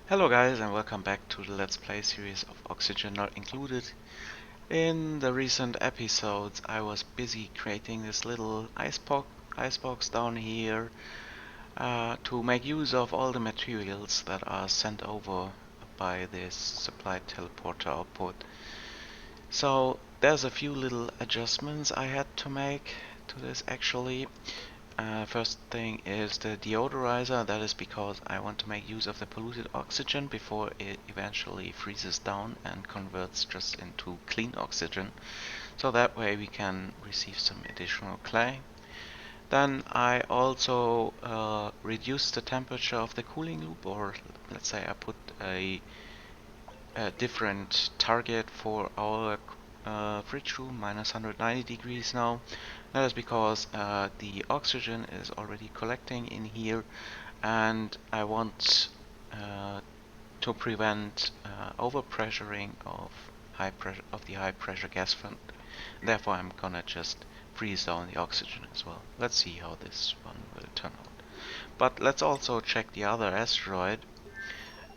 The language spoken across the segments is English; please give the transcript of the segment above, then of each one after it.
Hello guys and welcome back to the Let's Play series of Oxygen Not Included. In the recent episodes I was busy creating this little icebox down here to make use of all the materials that are sent over by this supply teleporter output. So there's a few little adjustments I had to make to this actually. First thing is the deodorizer. That is because I want to make use of the polluted oxygen before it eventually freezes down and converts just into clean oxygen. So that way we can receive some additional clay. Then I also reduced the temperature of the cooling loop, or let's say I put a different target for our fridge room, minus 190 degrees now. That is because the oxygen is already collecting in here, and I want to prevent overpressuring of the high pressure gas vent. Therefore, I'm gonna just freeze down the oxygen as well. Let's see how this one will turn out. But let's also check the other asteroid.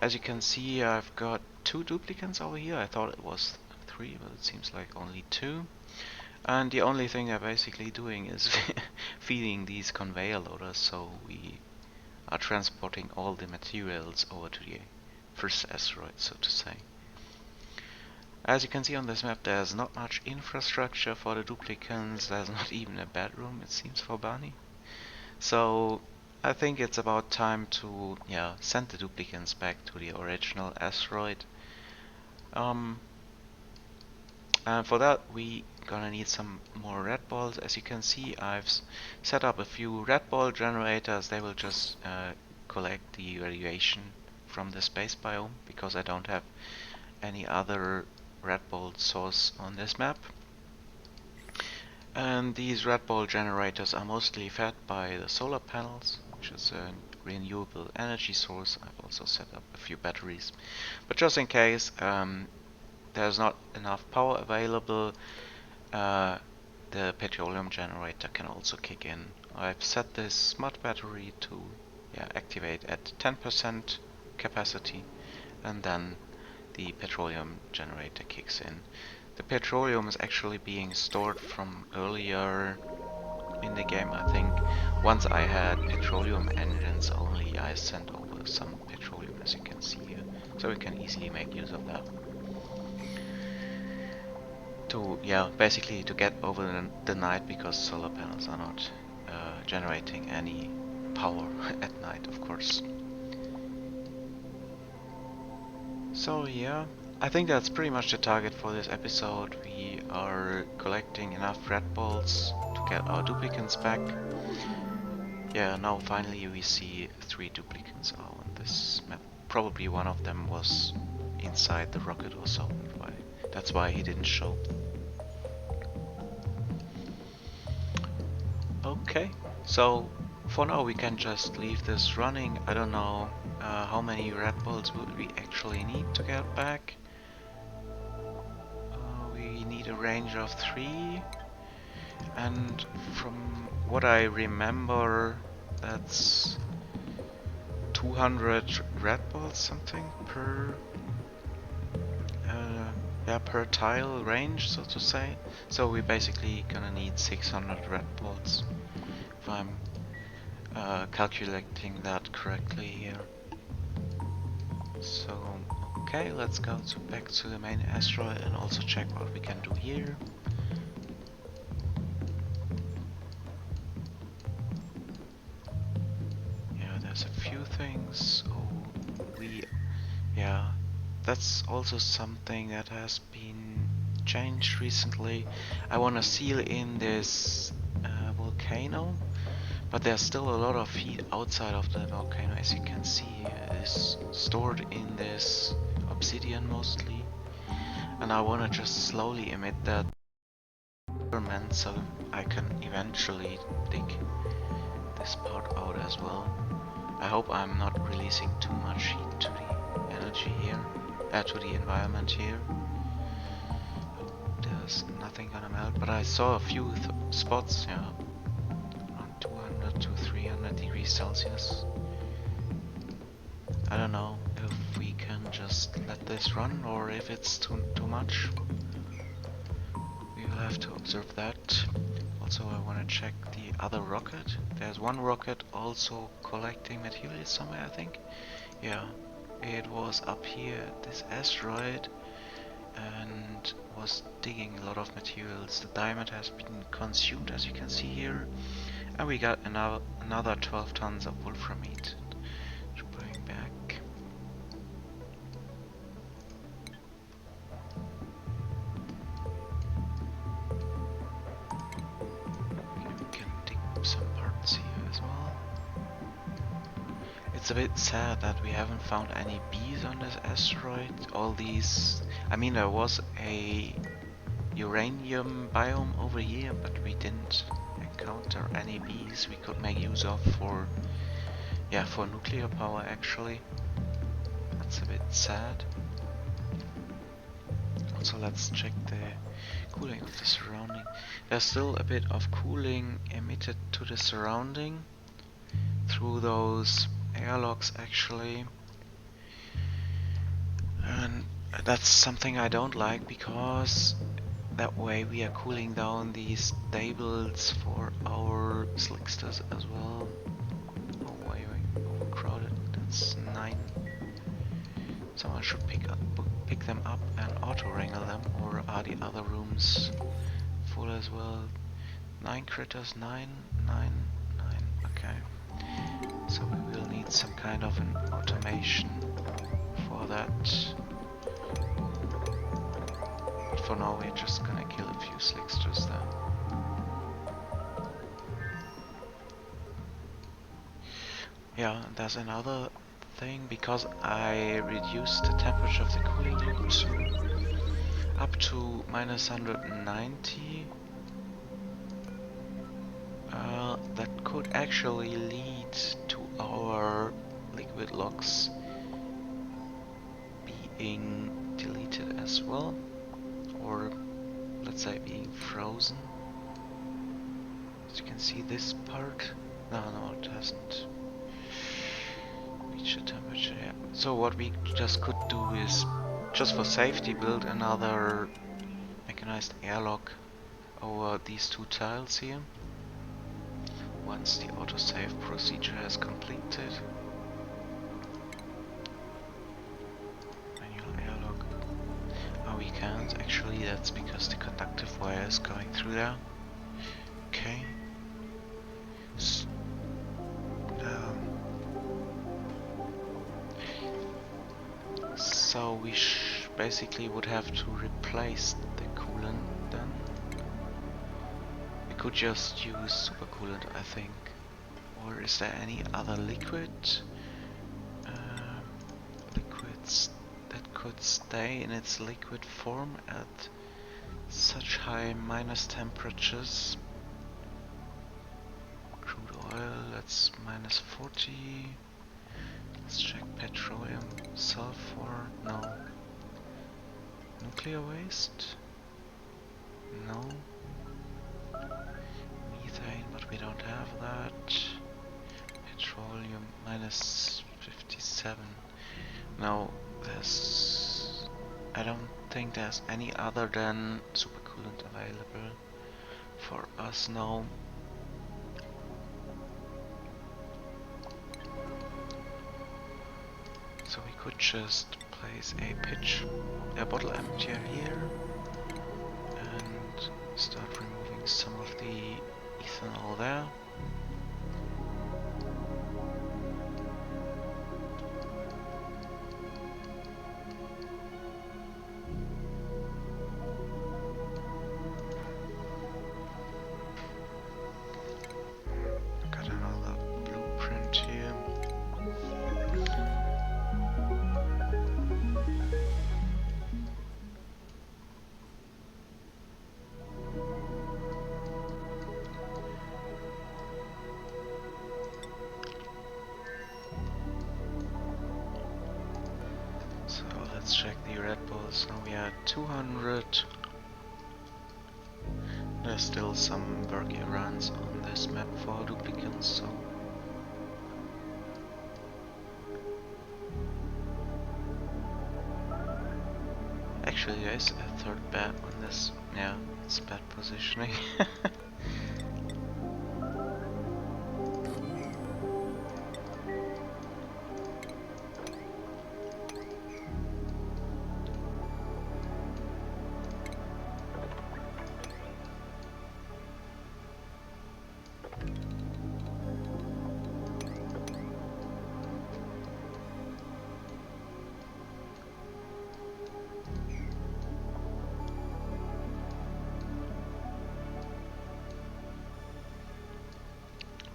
As you can see, I've got two duplicants over here. I thought it was three, but it seems like only two. And the only thing I'm basically doing is feeding these conveyor loaders, so we are transporting all the materials over to the first asteroid, so to say. As you can see on this map, there's not much infrastructure for the duplicants. There's not even a bedroom, it seems, for Barney. So I think it's about time to send the duplicants back to the original asteroid. And for that we gonna need some more radbolts. As you can see, I've set up a few radbolt generators. They will just collect the radiation from the space biome, because I don't have any other radbolt source on this map. And these radbolt generators are mostly fed by the solar panels, which is a renewable energy source. I've also set up a few batteries, but just in case there's not enough power available, the petroleum generator can also kick in. I've set this smart battery to activate at 10% capacity, and then the petroleum generator kicks in. The petroleum is actually being stored from earlier in the game, I think. Once I had petroleum engines only, I sent over some petroleum, as you can see here, so we can easily make use of that. To basically to get over the night, because solar panels are not generating any power at night, of course. So yeah, I think that's pretty much the target for this episode. We are collecting enough radbolts to get our duplicants back. Yeah, now finally we see 3 duplicants on this map. Probably one of them was inside the rocket or so. That's why he didn't show. Okay, so for now we can just leave this running. I don't know how many radbolts would we actually need to get back. We need a range of 3, and from what I remember, that's 200 radbolts something per per tile range, so to say. So we're basically gonna need 600 radbolts, if I'm calculating that correctly here. So okay, let's go back to the main asteroid and also check what we can do here. Yeah, there's a few things. That's also something that has been changed recently. I want to seal in this volcano, but there's still a lot of heat outside of the volcano. As you can see, it's stored in this obsidian mostly, and I want to just slowly emit that ferment so I can eventually dig this part out as well. I hope I'm not releasing too much heat to the energy here, to the environment here. There's nothing gonna melt, but I saw a few spots, around 200 to 300 degrees Celsius. I don't know if we just let this run, or if it's too much, we will have to observe that. Also, I want to check the other rocket. There's one rocket also collecting materials somewhere, I think. Yeah, it was up here at this asteroid and was digging a lot of materials. The diamond has been consumed, as you can see here, and we got another 12 tons of wolframite to bring back. We can dig some parts here as well. It's a bit sad that we haven't found any bees on this asteroid. All these... I mean, there was a uranium biome over here, but we didn't encounter any bees we could make use of for... yeah, for nuclear power actually. That's a bit sad. Also, let's check the cooling of the surrounding. There's still a bit of cooling emitted to the surrounding through those airlocks actually, and that's something I don't like, because that way we are cooling down these stables for our slicksters as well. Oh, why are we overcrowded? That's 9. Someone should pick them up and auto-wrangle them, or are the other rooms full as well? 9 critters, 9, 9, 9, okay. So we will need some kind of an automation for that. But for now we're just gonna kill a few slicksters there. Yeah, and there's another thing, because I reduced the temperature of the cooling loop to up to -190. That could actually lead to our liquid locks being deleted as well, or let's say being frozen. As you can see, this part, no, it hasn't reached the temperature yet. So what we just could do is, just for safety, build another mechanized airlock over these 2 tiles here. Once the autosave procedure has completed. Manual airlock. Oh, we can't actually, that's because the conductive wire is going through there. Okay. So we basically would have to replace the coolant then. We could just use supercoolant, I think. Or is there any other liquid? Liquids that could stay in its liquid form at such high minus temperatures. Crude oil, that's -40. Let's check petroleum, sulfur, no. Nuclear waste? No. Methane, but we don't have that. Petroleum, -57. No, I don't think there's any other than supercoolant available for us now. So we could just place a bottle emptier here and start removing some of the ethanol there. Got another blueprint here. So let's check the Radbolts. Now we are at 200. There's still some work errands on this map for duplicants, so Actually, there is a third bed on this. Yeah, it's bad positioning.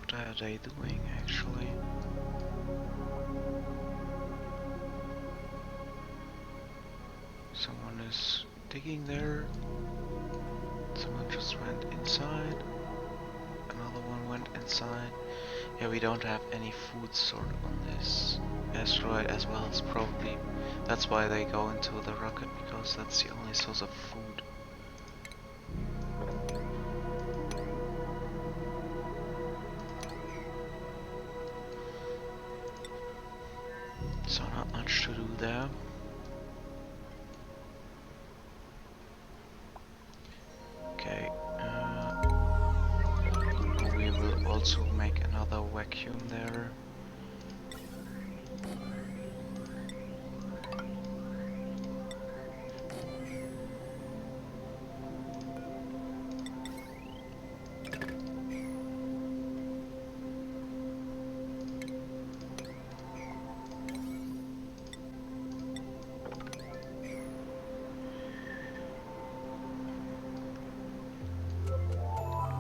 What are they doing actually? Someone is digging there. Someone just went inside. Another one went inside. Yeah, we don't have any food stored on this asteroid as well as probably that's why they go into the rocket, because that's the only source of food. So not much to do there. Okay, we will also make another vacuum there.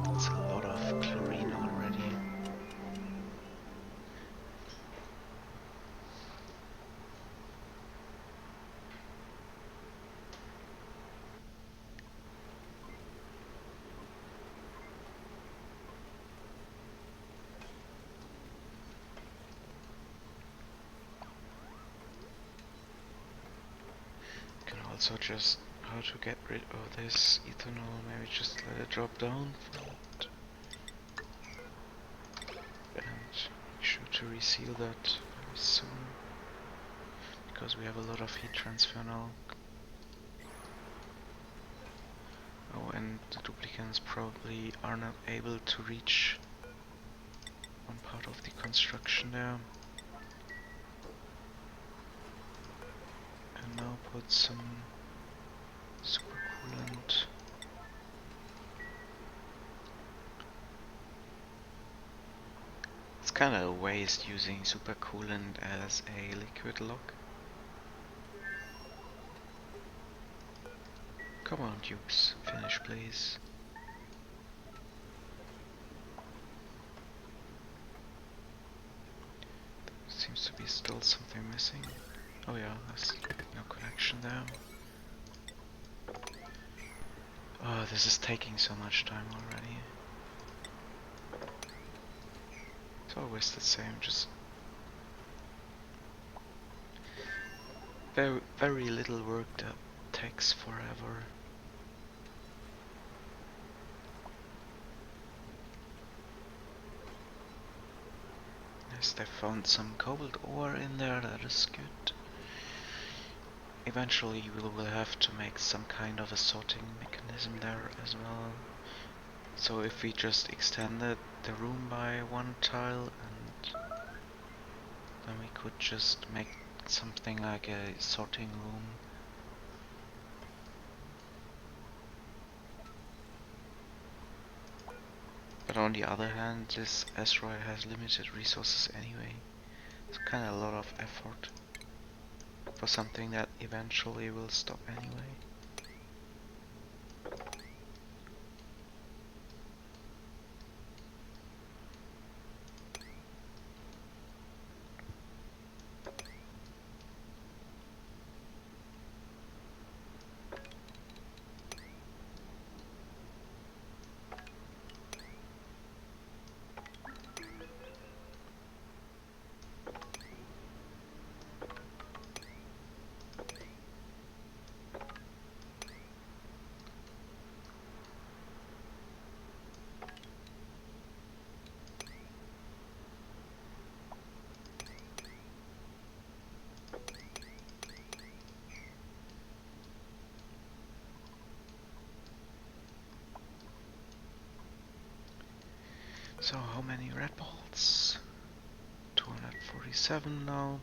That's a lot of chlorine already. Can also just how to get rid of this ethanol, maybe just let it drop down for it. And make sure to reseal that very soon, because we have a lot of heat transfer now. Oh, and the duplicants probably are not able to reach one part of the construction there. And now put some supercoolant. It's kinda a waste using supercoolant as a liquid lock. Come on, Dukes, finish please. Seems to be still something missing. Oh yeah, there's no connection there. Oh, this is taking so much time already. It's always the same, just very little work that takes forever. Yes, they found some cobalt ore in there, that is good. Eventually we will have to make some kind of a sorting mechanism there as well. So if we just extended the room by one tile, and then we could just make something like a sorting room. But on the other hand, this asteroid has limited resources anyway. It's kinda a lot of effort for something that eventually will stop anyway. So how many radbolts? 247 now.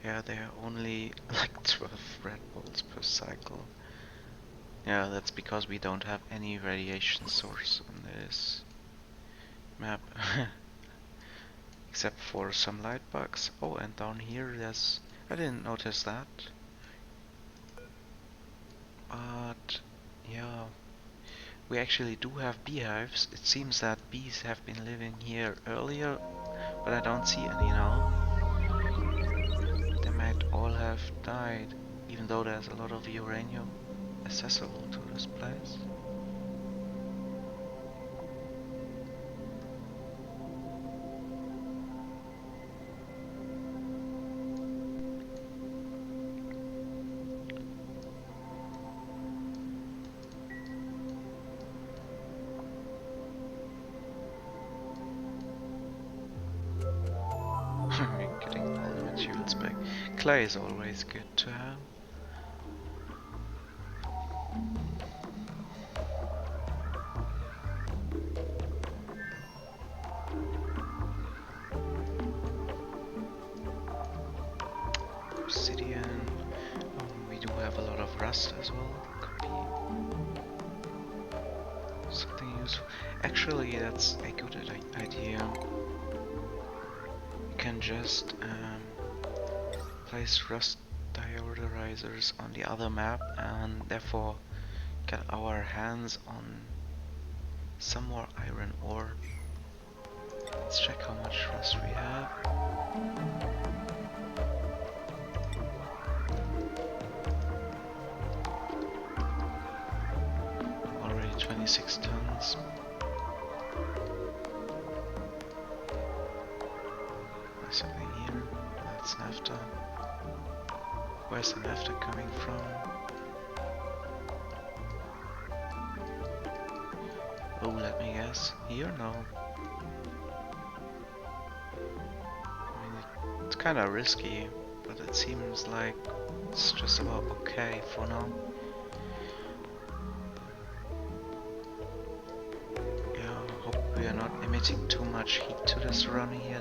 Yeah, there are only like 12 radbolts per cycle. Yeah, that's because we don't have any radiation source on this map. Except for some light bugs. Oh, and down here there's... I didn't notice that. But yeah, we actually do have beehives. It seems that bees have been living here earlier, but I don't see any now. They might all have died, even though there's a lot of uranium accessible to this place. We're getting all the materials back. Clay is always good to have. Obsidian. We do have a lot of rust as well. Could be something useful. Actually, that's a good idea. We can just place Rust Deoderizers on the other map and therefore get our hands on some more iron ore. Let's check how much rust we have. Already 26 tons. There's something here. That's naphtha. Where's the naphtha coming from? Oh, let me guess. Here? No. I mean, it's kinda risky, but it seems like it's just about okay for now. Yeah, hope we are not emitting too much heat to this run here,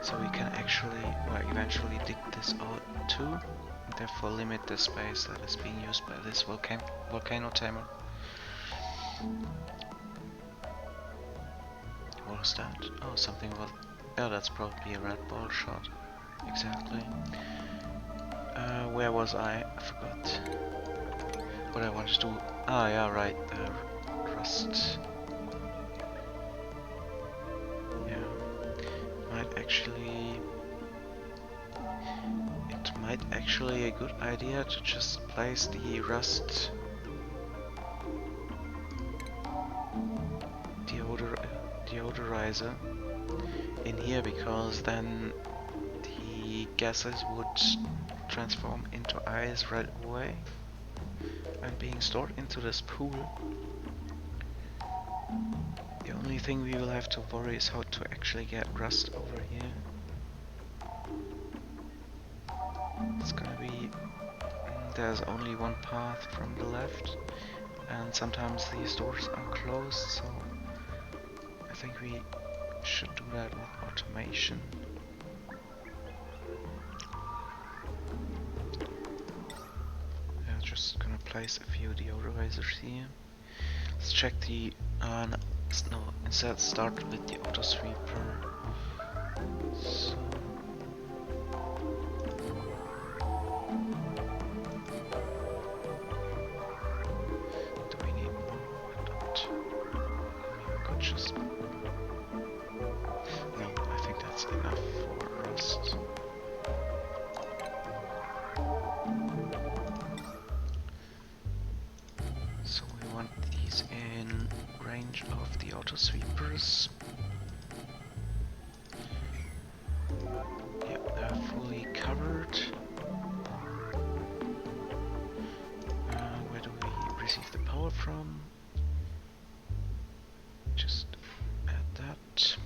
so we can actually, or eventually dig this out too, and therefore limit the space that is being used by this volcano timer. What was that? Oh, something was... Yeah, that's probably a radbolt shot. Exactly. Where was I? I forgot what I wanted to do. Ah, yeah, right. Rust. Yeah. It might actually a good idea to just place the Rust Deoderizer in here, because then the gases would transform into ice right away and being stored into this pool. The only thing we will have to worry is how to actually get rust over here. It's gonna be... there's only one path from the left, and sometimes these doors are closed, so I think we should do that with automation. I'm just gonna place a few deodorizers here. Let's check the... no, instead start with the auto sweeper. So... do we need more? I don't. Maybe we could just... no, I think that's enough for rust. So we want these in range of the auto sweepers. Yep, they're fully covered. Where do we receive the power from? Just add that.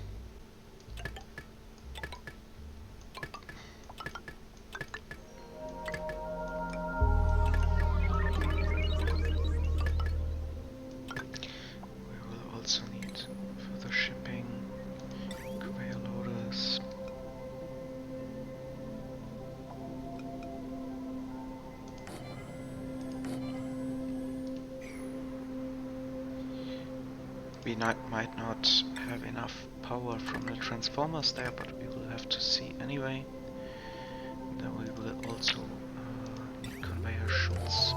We might not have enough power from the transformers there, but we will have to see anyway. Then we will also need conveyor chutes.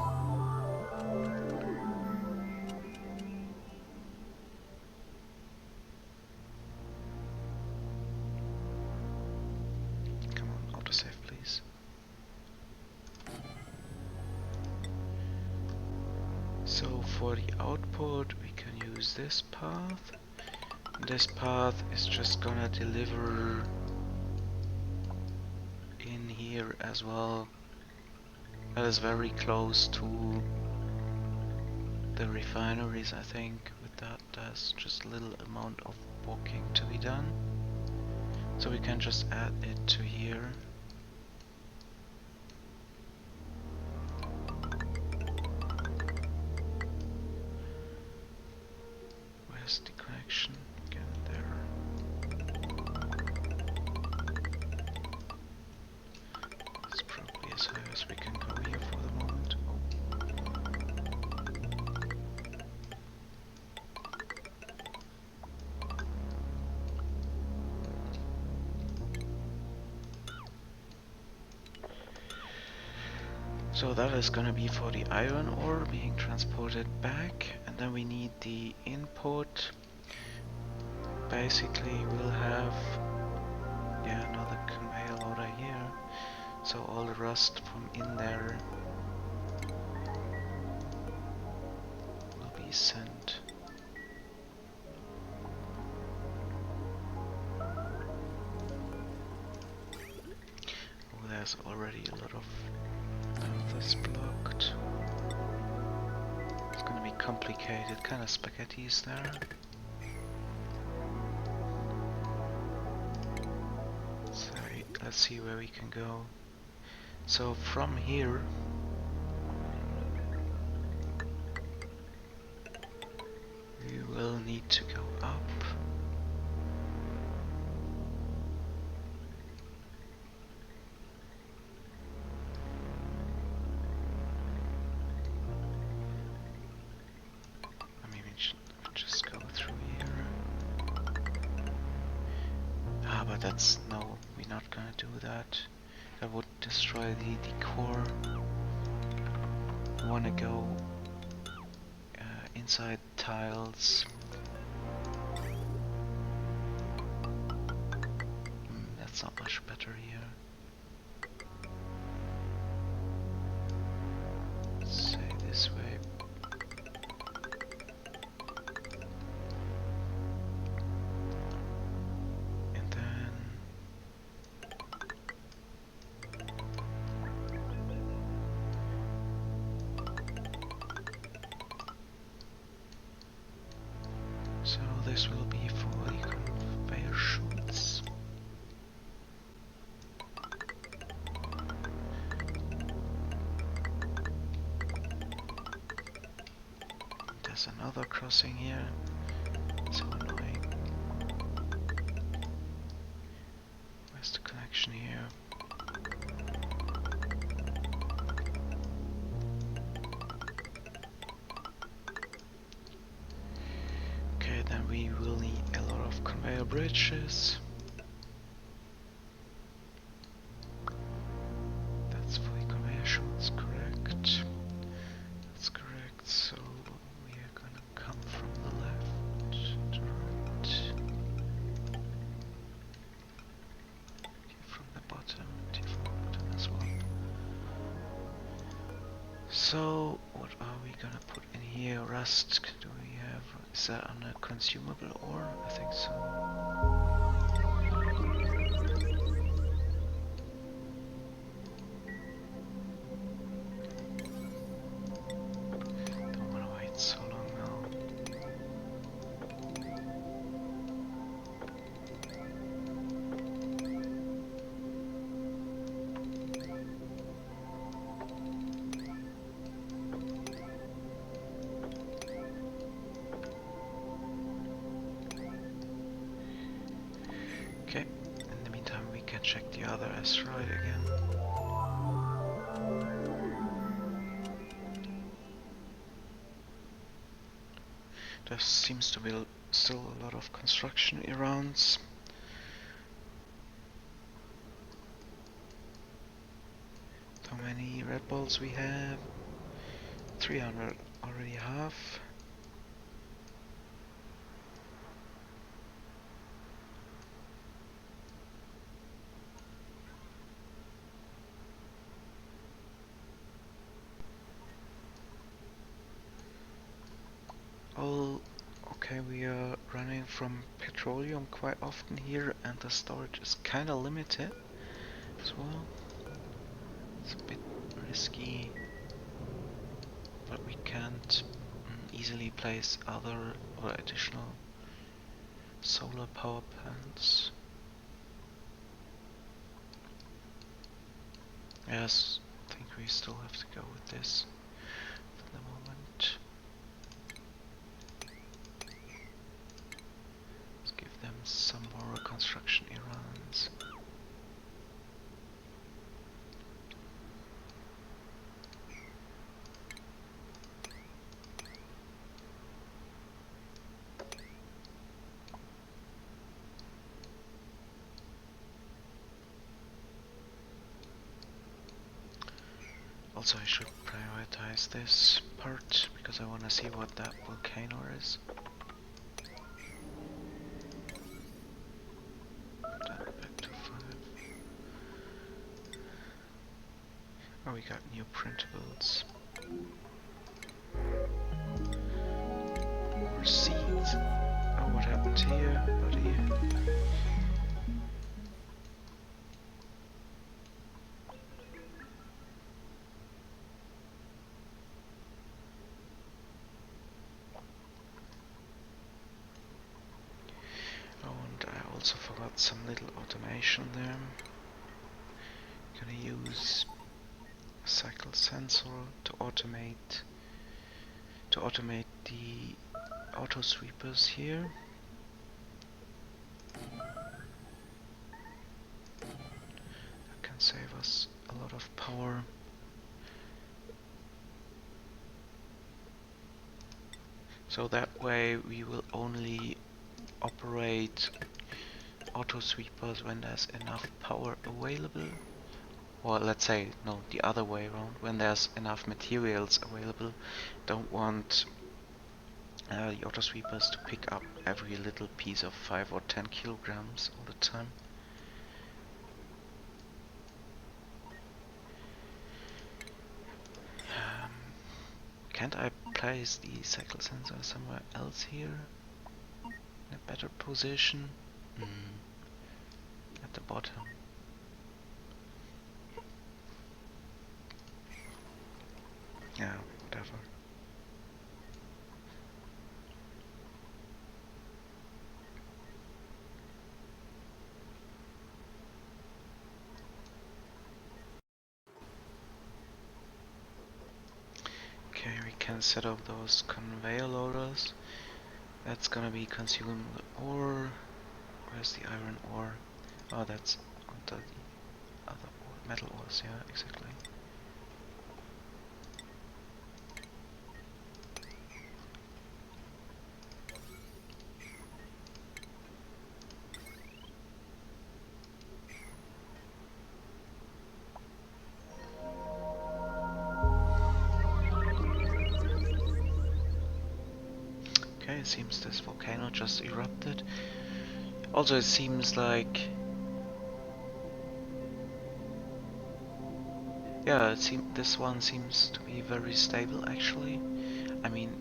Come on, autosave please. So for the output we can use this path. This path is just gonna deliver in here as well. That is very close to the refineries, I think. With that, there's just a little amount of walking to be done. So we can just add it to here. Where's the connection? Again, there. It's probably as high as we can go here for the moment. So that is gonna be for the iron ore being transported back, and then we need the input. Basically we'll have another conveyor loader here, so all the rust from in there will be sent. Oh, there's already a lot of this blocked. It's gonna be complicated, kind of spaghettis there. So let's see where we can go. So from here we will need to go up. Just go through here. But that's no, we're not gonna do that. That would destroy the core. We wanna go inside tiles. That's not much better here. Let's say this way. So this will be for the conveyor chutes. There's another crossing here. So annoying. Where's the connection here? Then we will need a lot of conveyor bridges. That's for the conveyor chutes, correct? That's correct, so we are gonna come from the left to right. Here from the bottom, here from the bottom as well. So, what are we gonna put in here? Rust, do we have? Is that on a consumable ore? I think so. Don't wanna wait so long now. Okay, in the meantime we can check the other asteroid again. There seems to be Still a lot of construction around. How many Radbolts we have? 300 already have. Oh, okay, we are running from petroleum quite often here, and the storage is kinda limited as well. It's a bit risky, but we can't easily place other or additional solar power plants. Yes, I think we still have to go with this for the moment. Let's give them some more construction errands. Also, I should prioritize this part because I want to see what that volcano is. That back to 5. Oh, we got new printables. More seeds. Oh, what happened here, buddy? I also forgot some little automation there. Gonna use a cycle sensor to automate the auto sweepers here. That can save us a lot of power. So that way we will only operate auto sweepers when there's enough power available, or let's say no, the other way around, when there's enough materials available. Don't want the auto sweepers to pick up every little piece of 5 or 10 kilograms all the time. Can't I place the cycle sensor somewhere else here in a better position? At the bottom. Yeah, whatever. Okay, we can set up those conveyor loaders. That's gonna be consuming the ore. Where's the iron ore? Oh, that's under the other ore, metal ores, yeah, exactly. Okay, it seems this volcano just erupted. Also, it seems like... yeah, this one seems to be very stable actually. I mean,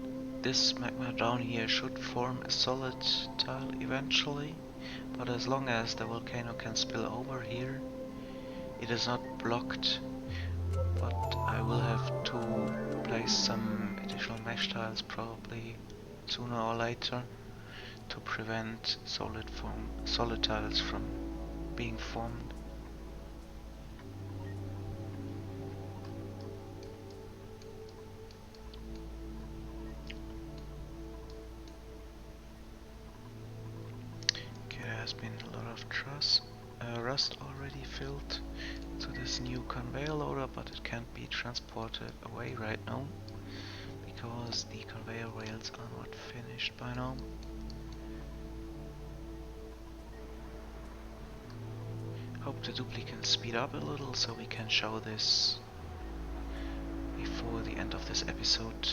this magma down here should form a solid tile eventually, but as long as the volcano can spill over here, it is not blocked. But I will have to place some additional mesh tiles probably sooner or later to prevent solid tiles from being formed. Okay, there has been a lot of rust already filled to this new conveyor loader, but it can't be transported away right now because the conveyor rails are not finished by now. hope the duplicants speed up a little so we can show this before the end of this episode.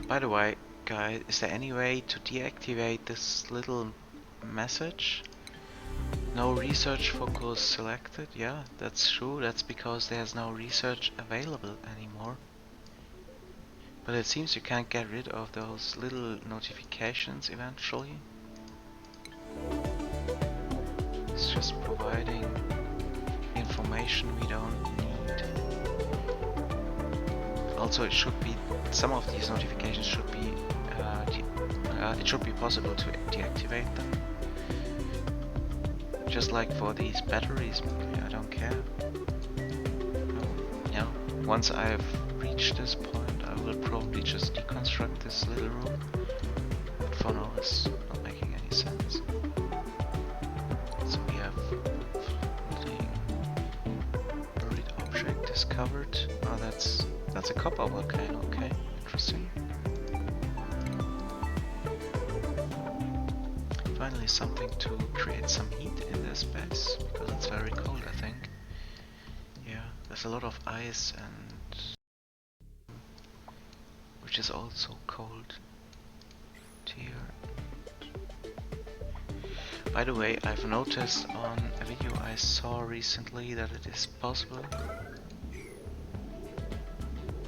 By the way, guys, is there any way to deactivate this little message? No research focus selected? Yeah, that's true. That's because there's no research available anymore. But it seems you can't get rid of those little notifications eventually. It's just providing information we don't need. Also, it should be, some of these notifications should be, it should be possible to deactivate them. Just like for these batteries, I don't care. Yeah, once I've reached this point, I will probably just deconstruct this little room. But for now, it's not making any sense. So we have floating buried object discovered. Oh, that's a copper volcano. Okay, interesting. Finally, something to create some heat in this space because it's very cold, I think. Yeah, there's a lot of ice and which is also cold here. By the way, I've noticed on a video I saw recently that it is possible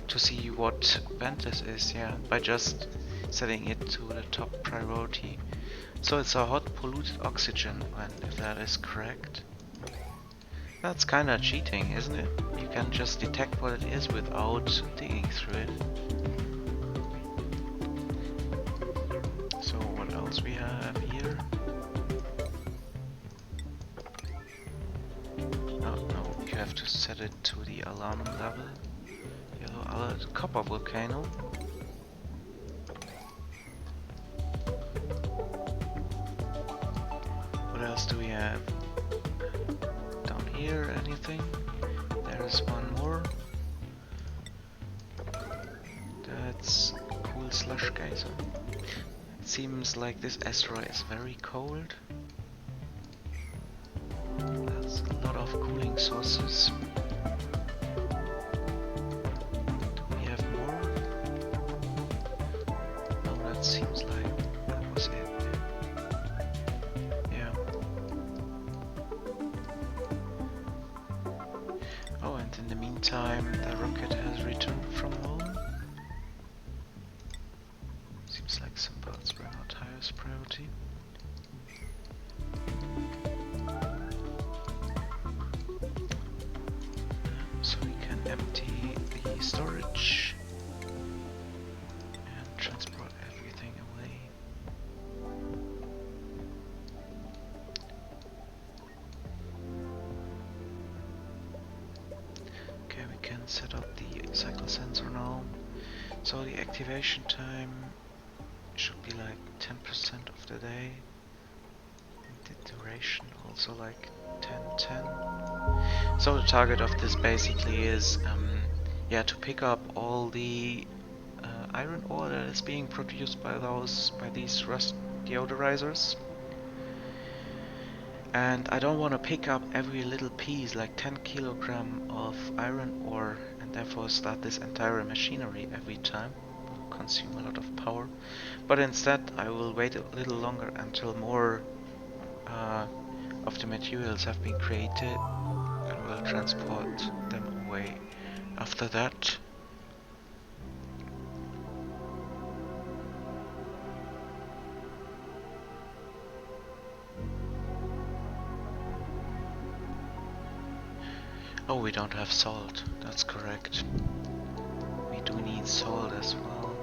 to see what vent this is, yeah, by just setting it to the top priority. So it's a hot polluted oxygen vent, if that is correct. That's kinda cheating, isn't it? You can just detect what it is without digging through it. So what else we have here? Oh no, you have to set it to the alarm level. Yellow alert, copper volcano. What else do we have? Down here, anything? There's one more. That's cool slush geyser. It seems like this asteroid is very cold. There's a lot of cooling sources. Do we have more? No, that seems like that was it. Yeah. Oh, and in the meantime, the rocket has returned from home. Seems like some parts were not highest priority. So we can empty the storage and transport everything away. Okay, we can set up the cycle sensor now. So the activation time should be like 10% of the day. And the duration also like 10-10. So the target of this basically is yeah, to pick up all the iron ore that is being produced by these Rust Deoderizers. And I don't want to pick up every little piece, like 10 kilogram of iron ore, and therefore start this entire machinery every time. It will consume a lot of power. But instead I will wait a little longer until more of the materials have been created and will transport them away after that. Oh, we don't have salt, that's correct. We do need salt as well,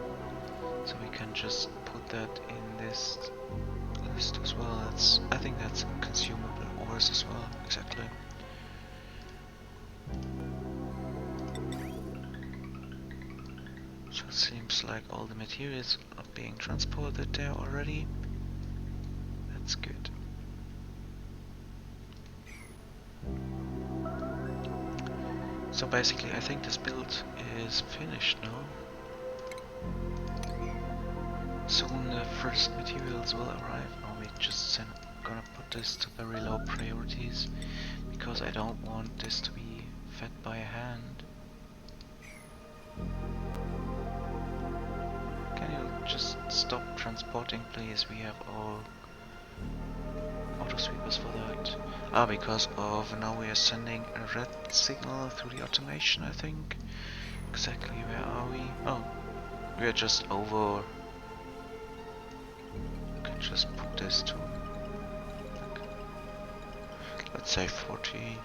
so we can just put that in this list as well. I think that's consumable ores as well, exactly. So it seems like all the materials are being transported there already. That's good. So basically I think this build is finished now. soon the first materials will arrive. Oh, we just gonna put this to very low priorities because I don't want this to be fed by hand. Can you just stop transporting, please? We have all auto sweepers for that. Ah, because of now we are sending a red signal through the automation, I think. Exactly where are we? Oh, we are just over. I can just put this to, like, let's say 40.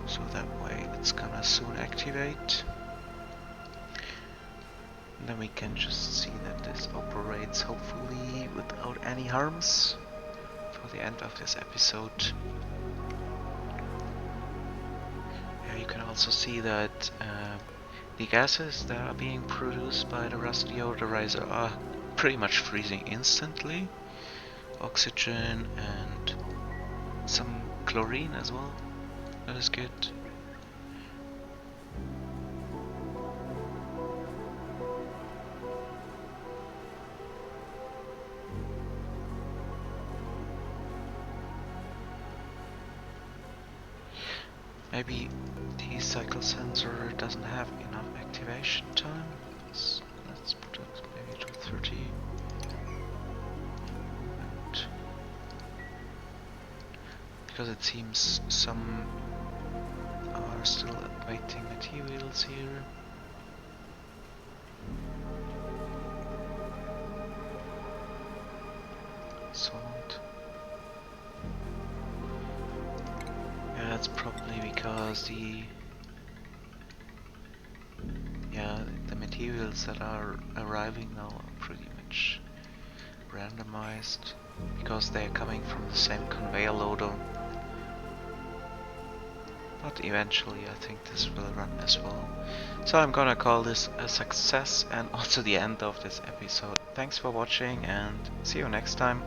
So that way it's gonna soon activate. And then we can just see that this operates hopefully without any harms for the end of this episode. Yeah, you can also see that the gases that are being produced by the Rust Deoderizer are pretty much freezing instantly. Oxygen and some chlorine as well. That is good. Maybe the cycle sensor doesn't have enough activation time. Let's put it maybe to 30. And because it seems some are still awaiting materials here. Salt. Yeah, that's probably because the materials that are arriving now are pretty much randomized because they are coming from the same conveyor loader. But eventually I think this will run as well. So I'm gonna call this a success and also the end of this episode. Thanks for watching and see you next time.